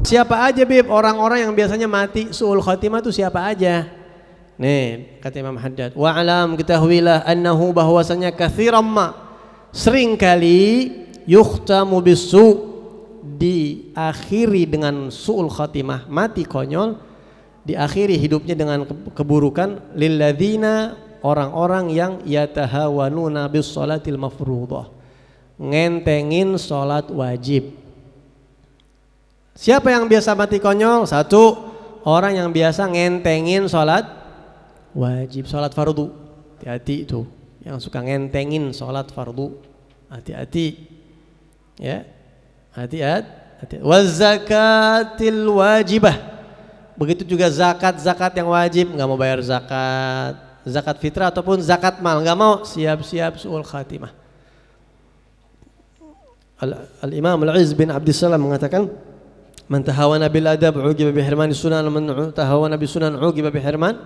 Siapa aja Bib orang-orang yang biasanya mati su'ul khatimah itu siapa aja? Nih kata Imam Haddad, wa'alam ketahuilah annahu bahwasanya katsiran ma sering kali yukhtamu bisu diakhiri dengan su'ul khatimah, mati konyol, diakhiri hidupnya dengan keburukan, lilladzina orang-orang yang yatahawanuna bis salatil mafruḍah, ngentengin salat wajib. Siapa yang biasa mati konyol? Satu, orang yang biasa ngentengin salat wajib, salat fardu. Hati-hati itu, yang suka ngentengin salat fardu. Hati-hati. Ya. Hati-hati. Waz zakatil wajibah. Begitu juga zakat yang wajib, enggak mau bayar zakat. Zakat fitrah ataupun zakat mal, enggak mau, siap-siap su'ul khatimah. Al-Imam Al-Izz bin Abdissalam mengatakan, man tahawana bil adab ugiba bi hirman sunan, man tahawana bi sunan ugiba bi hirman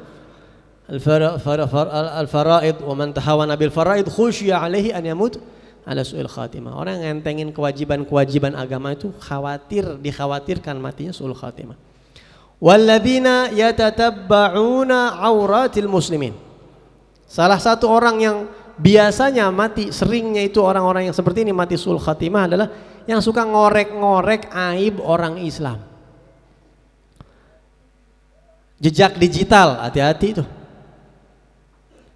al-faraid, wa man tahawana bil faraid khusyiya alaihi an yamut ala su'il khatimah. Orang yang ngentengin kewajiban agama itu dikhawatirkan matinya su'ul khatimah. Walladzina yatatabba'una auratil muslimin. Salah satu orang yang biasanya mati, seringnya itu orang-orang yang seperti ini mati su'ul khatimah adalah yang suka ngorek-ngorek aib orang Islam. Jejak digital, hati-hati itu.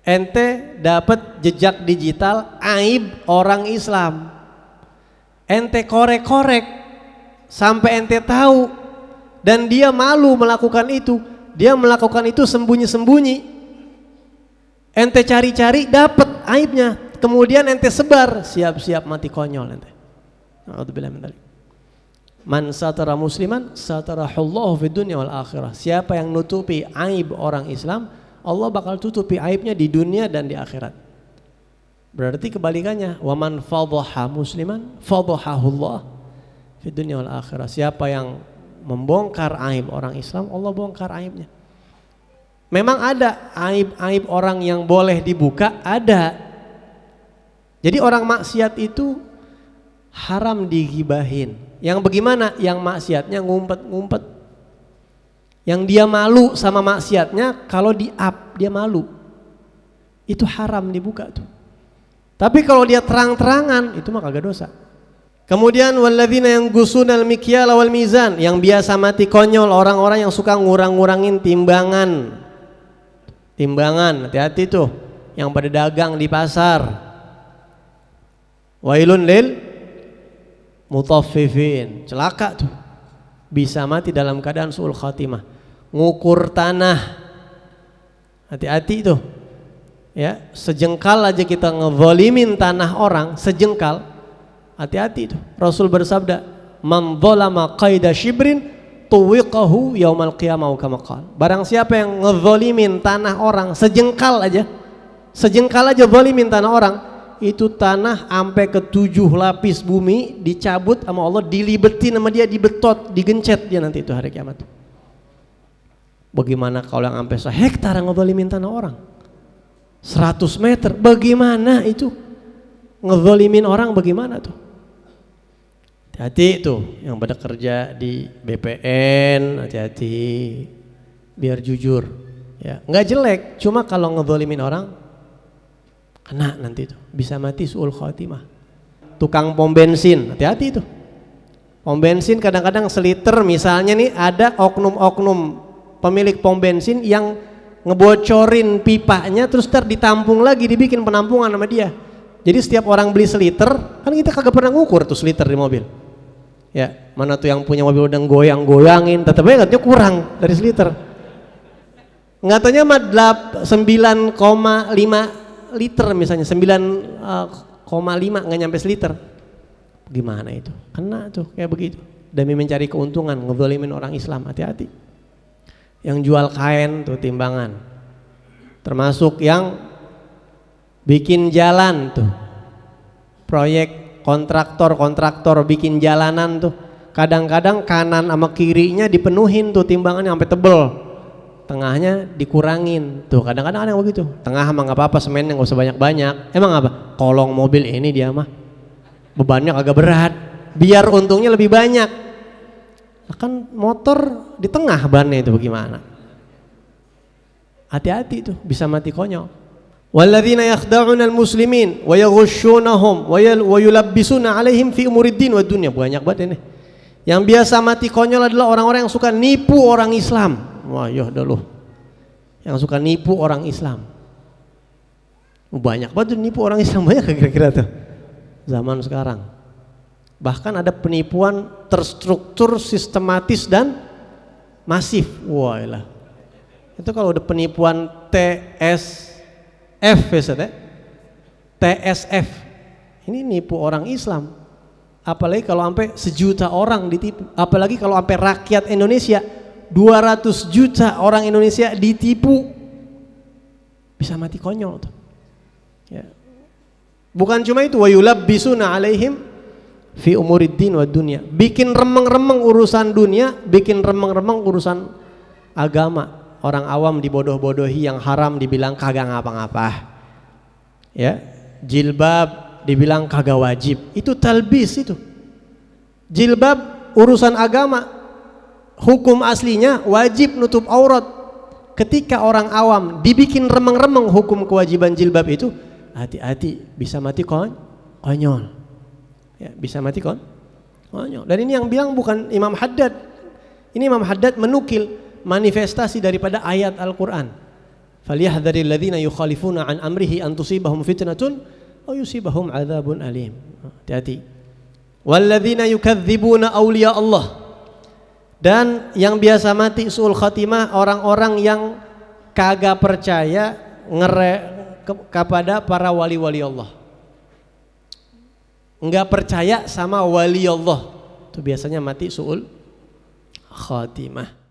Ente dapat jejak digital aib orang Islam. Ente korek-korek sampai ente tahu dan dia malu melakukan itu. Dia melakukan itu sembunyi-sembunyi. Ente cari-cari dapat aibnya, kemudian ente sebar, siap-siap mati konyol ente. A'udzubillahi min dzalik. Man satara musliman satarahullahu fid dunya wal akhirah. Siapa yang nutupi aib orang Islam, Allah bakal tutupi aibnya di dunia dan di akhirat. Berarti kebalikannya, wa man fadhaha musliman fadhahahullah fid dunya wal akhirah. Siapa yang membongkar aib orang Islam, Allah bongkar aibnya. Memang ada aib-aib orang yang boleh dibuka, ada. Jadi orang maksiat itu haram digibahin. Yang bagaimana? Yang maksiatnya ngumpet-ngumpet. Yang dia malu sama maksiatnya, kalau di-up dia malu. Itu haram dibuka tuh. Tapi kalau dia terang-terangan, itu mah kagak dosa. Kemudian walladzina yangusunal mikyala wal mizan, yang biasa mati konyol orang-orang yang suka ngurang-ngurangin timbangan. Timbangan, hati-hati tuh yang pada dagang di pasar. Wailun lil mutaffifin, celaka tuh, bisa mati dalam keadaan su'ul khatimah. Ngukur tanah, hati-hati tuh ya, sejengkal aja kita ngezalimin tanah orang, sejengkal, hati-hati tuh. Rasul bersabda, man dzalama qaida shibrin tuwiqahu yaumal qiyamah kama qala. Barang siapa yang ngezalimin tanah orang sejengkal aja zalimin tanah orang, itu tanah sampai ke 7 lapis bumi dicabut sama Allah, dilibetin sama dia, dibetot, digencet dia nanti itu hari kiamat. Bagaimana kalau yang sampai sehektar ngezalimin tanah orang 100 meter, bagaimana itu ngezalimin orang, bagaimana tuh? Hati-hati tuh yang pada kerja di BPN, hati-hati biar jujur ya, nggak jelek, cuma kalau ngezalimin orang kena nanti tuh, bisa mati su'ul khatimah. Tukang pom bensin, hati-hati tuh. Pom bensin kadang-kadang seliter misalnya nih, ada oknum-oknum pemilik pom bensin yang ngebocorin pipanya, terus ntar ditampung lagi, dibikin penampungan sama dia. Jadi setiap orang beli seliter, kan kita kagak pernah ngukur tuh seliter di mobil. Ya, mana tuh yang punya mobil udah goyang-goyangin, tetep aja katanya kurang dari seliter. Nggak taunya mah 9,5 liter misalnya, 9,5 nggak nyampe seliter. Gimana itu? Kena tuh kayak begitu. Demi mencari keuntungan, ngezalimin orang Islam, hati-hati. Yang jual kain tuh timbangan. Termasuk yang bikin jalan tuh. Proyek kontraktor bikin jalanan tuh. Kadang-kadang kanan sama kirinya dipenuhin tuh timbangannya sampai tebel. Tengahnya dikurangin tuh, kadang-kadang ada yang begitu. Tengah mah nggak apa-apa, semennya nggak usah banyak-banyak. Emang apa? Kolong mobil ini dia mah bebannya agak berat, biar untungnya lebih banyak. Kan motor di tengah bannya itu bagaimana? Hati-hati itu, bisa mati konyol. Walladzina yakhda'una al-muslimin wa yaghushshunahum wa yulabbisuna 'alaihim fi umuriddin wad dunya. Banyak banget ini. Yang biasa mati konyol adalah orang-orang yang suka nipu orang Islam. Wah, ya dah loh. Yang suka nipu orang Islam. Banyak banget nipu orang Islam, banyak kira-kira tuh. Zaman sekarang. Bahkan ada penipuan terstruktur, sistematis dan masif. Wah, ilah. Itu kalau udah penipuan TSF ya, TSF. Ini nipu orang Islam. Apalagi kalau sampai 1 juta orang ditipu. Apalagi kalau sampai rakyat Indonesia 200 juta orang Indonesia ditipu. Bisa mati konyol tuh. Ya. Bukan cuma itu, wa yulabbisuna 'alaihim fi umuriddin wad dunya. Bikin remeng-remeng urusan dunia, bikin remeng-remeng urusan agama. Orang awam dibodoh-bodohi, yang haram dibilang kagak ngapa-ngapa. Ya, jilbab dibilang kagak wajib. Itu talbis itu. Jilbab urusan agama, hukum aslinya wajib nutup aurat. Ketika orang awam dibikin remeng-remeng hukum kewajiban jilbab itu, hati-hati, bisa mati konyol. Ya, bisa mati konyol. Dan ini yang bilang bukan Imam Haddad. Ini Imam Haddad menukil manifestasi daripada ayat Al-Quran. Falyahdharil ladzina yukhalifuna an amrihi an tusibahum fitnatun aw yusibahum adzabun alim. Hati-hati. Walladzina yukadzibuna awliya Allah. Dan yang biasa mati suul khatimah, orang-orang yang kagak percaya kepada para wali-wali Allah. Enggak percaya sama wali Allah. Itu biasanya mati suul khatimah.